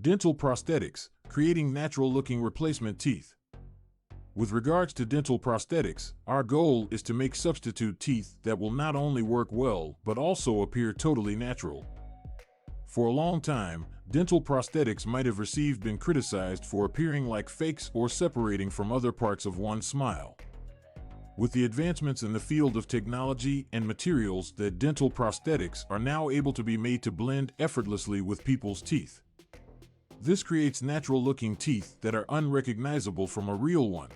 Dental prosthetics, creating natural-looking replacement teeth. With regards to dental prosthetics, our goal is to make substitute teeth that will not only work well, but also appear totally natural. For a long time, dental prosthetics might have been criticized for appearing like fakes or separating from other parts of one's smile. With the advancements in the field of technology and materials, that dental prosthetics are now able to be made to blend effortlessly with people's teeth. This creates natural-looking teeth that are unrecognizable from a real one.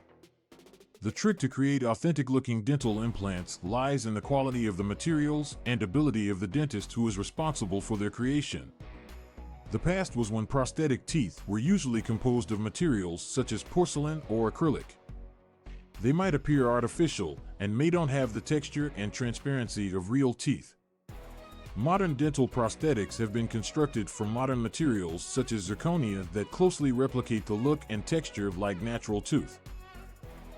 The trick to create authentic-looking dental implants lies in the quality of the materials and ability of the dentist who is responsible for their creation. The past was when prosthetic teeth were usually composed of materials such as porcelain or acrylic. They might appear artificial and may not have the texture and transparency of real teeth. Modern dental prosthetics have been constructed from modern materials such as zirconia that closely replicate the look and texture like natural tooth.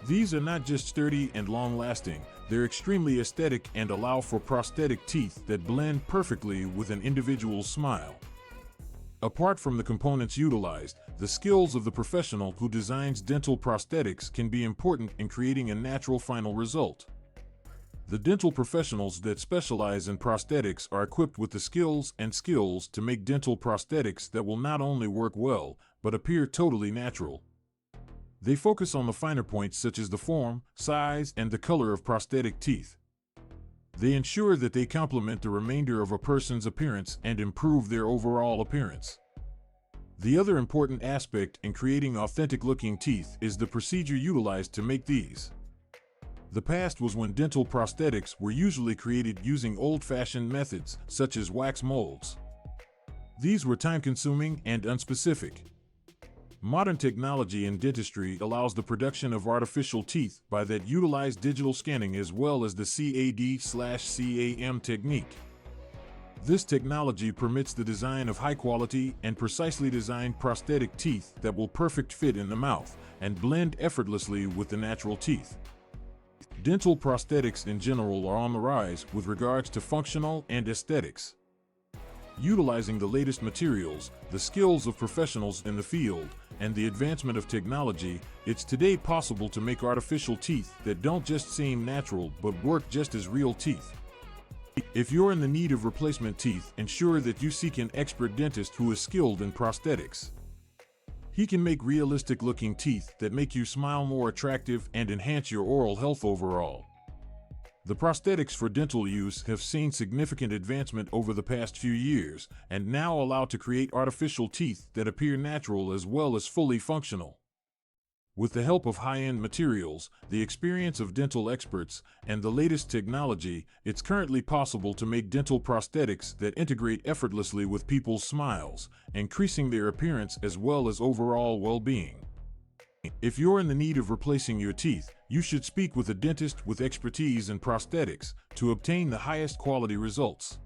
These are not just sturdy and long-lasting, they're extremely aesthetic and allow for prosthetic teeth that blend perfectly with an individual's smile. Apart from the components utilized, the skills of the professional who designs dental prosthetics can be important in creating a natural final result. The dental professionals that specialize in prosthetics are equipped with the skills to make dental prosthetics that will not only work well, but appear totally natural. They focus on the finer points such as the form, size, and the color of prosthetic teeth. They ensure that they complement the remainder of a person's appearance and improve their overall appearance. The other important aspect in creating authentic-looking teeth is the procedure utilized to make these. The past was when dental prosthetics were usually created using old-fashioned methods, such as wax molds. These were time-consuming and unspecific. Modern technology in dentistry allows the production of artificial teeth by that utilize digital scanning as well as the CAD/CAM technique. This technology permits the design of high-quality and precisely designed prosthetic teeth that will perfect fit in the mouth and blend effortlessly with the natural teeth. Dental prosthetics in general are on the rise with regards to functional and aesthetics. Utilizing the latest materials, the skills of professionals in the field, and the advancement of technology, it's today possible to make artificial teeth that don't just seem natural but work just as real teeth. If you're in the need of replacement teeth, ensure that you seek an expert dentist who is skilled in prosthetics. He can make realistic-looking teeth that make you smile more attractive and enhance your oral health overall. The prosthetics for dental use have seen significant advancement over the past few years and now allow to create artificial teeth that appear natural as well as fully functional. With the help of high-end materials, the experience of dental experts, and the latest technology, it's currently possible to make dental prosthetics that integrate effortlessly with people's smiles, increasing their appearance as well as overall well-being. If you're in the need of replacing your teeth, you should speak with a dentist with expertise in prosthetics to obtain the highest quality results.